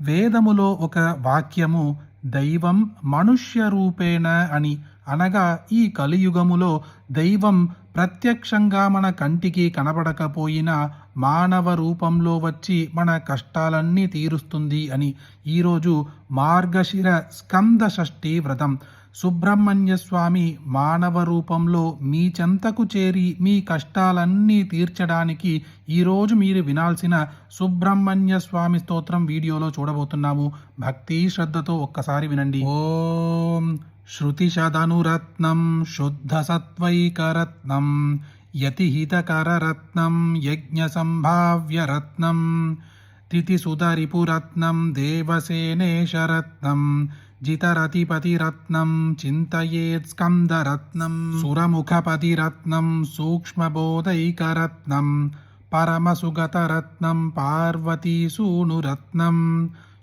వేదములో ఒక వాక్యము దైవం మనుష్య రూపేణ అని అనగా ఈ కలియుగములో దైవం ప్రత్యక్షంగా మన కంటికి కనబడకపోయినా మానవ రూపంలో వచ్చి మన కష్టాలన్నీ తీరుస్తుంది అని. ఈరోజు మార్గశిర స్కంద షష్ఠి వ్రతం. సుబ్రహ్మణ్య స్వామి మానవ రూపంలో మీ చెంతకు చేరి మీ కష్టాలన్నీ తీర్చడానికి ఈరోజు మీరు వినాల్సిన సుబ్రహ్మణ్య స్వామి స్తోత్రం వీడియోలో చూడబోతున్నాము. భక్తి శ్రద్ధతో ఒక్కసారి వినండి. ఓం శృతిశదనురత్నం శుద్ధ సత్వైకరత్నం యతిహితకరరత్నం యజ్ఞ సంభావ్యరత్నం తిథిసుతరిపురత్నం దేవసేనేశరత్నం జితరతిపతిరత్నం చింతయేత్ స్కందరత్నం సురముఖపతిరత్నం సూక్ష్మబోధైకరత్నం పరమసుగతరత్నం పార్వతీసూనురత్నం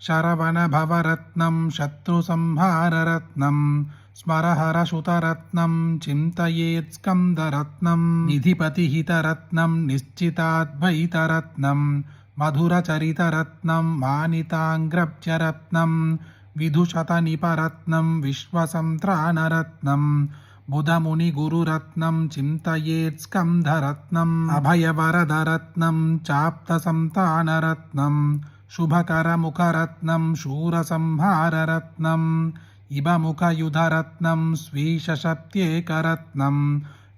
శరవణభవరత్నం శత్రుసంహారరత్నం స్మరహరశుతరత్నం చింతయేత్ స్కందరత్నం నిధిపతిహితరత్నం నిశ్చితాద్వైతరత్నం మధురచరితరత్నం మానితాంగ్రబ్జరత్నం విధుశతనిపరత్నం విశ్వసంత్రానరత్నం బుధమునిగురురత్నం చింతయేత్ స్కంధరత్నం అభయవరదరత్నం చాప్తసంతానరత్నం శుభకరముఖరత్నం శూరసంహారరత్నం ఇబముఖయుధరత్నం స్వీశశక్త్యేకరత్నం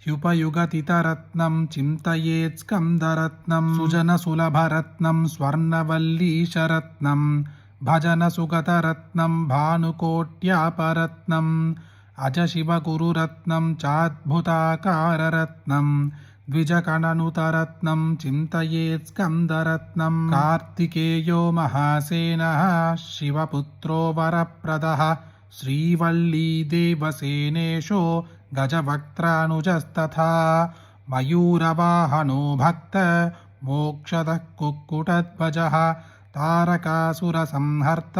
హ్యుపయుగతితరత్నం చింతయేత్ స్కందరత్నం సుజనసులభరత్నం స్వర్ణవల్లీశరత్నం భజనసుగతరత్నం భానుకోట్యాపరత్నం అజశివగురురత్నం చాద్భుతాకారరత్నం ద్విజకణనుతరత్నం చింతయేత్ స్కందరత్నం కార్తికేయో మహాసేనః శివపుత్రో వరప్రదః శ్రీవల్లీదేవసేనేశో గజవక్త్రానుజస్తథా మయూరవాహనో భక్త మోక్షదః కుక్కుటధ్వజः తారకాసురసంహర్త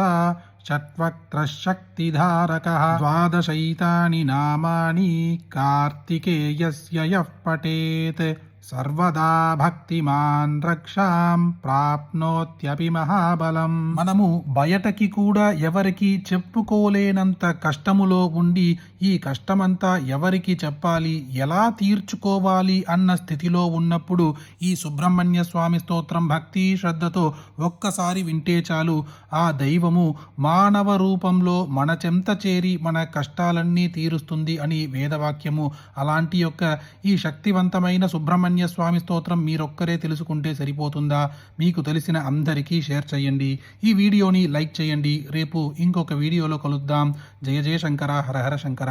షట్వక్త్రశక్తిధారకः ద్వాదశైతాని నామాని కార్తికేయస్య యః పఠేత్ సర్వదా భక్తిమాన్ రక్షాం ప్రాప్నోత్యపి మహాబలం. మనము బయటకి కూడా ఎవరికి చెప్పుకోలేనంత కష్టములో ఉండి ఈ కష్టమంతా ఎవరికి చెప్పాలి, ఎలా తీర్చుకోవాలి అన్న స్థితిలో ఉన్నప్పుడు ఈ సుబ్రహ్మణ్య స్వామి స్తోత్రం భక్తి శ్రద్ధతో ఒక్కసారి వింటే చాలు ఆ దైవము మానవ రూపంలో మన చెంత చేరి మన కష్టాలన్నీ తీరుస్తుంది అని వేదవాక్యము. అలాంటి యొక్క ఈ శక్తివంతమైన సుబ్రహ్మణ్య స్వామి స్తోత్రం మీరొక్కరే తెలుసుకుంటే సరిపోతుందా? మీకు తెలిసిన అందరికీ షేర్ చేయండి. ఈ వీడియోని లైక్ చేయండి. రేపు ఇంకొక వీడియోలో కలుద్దాం. జయ జయ శంకర, హర హర శంకర.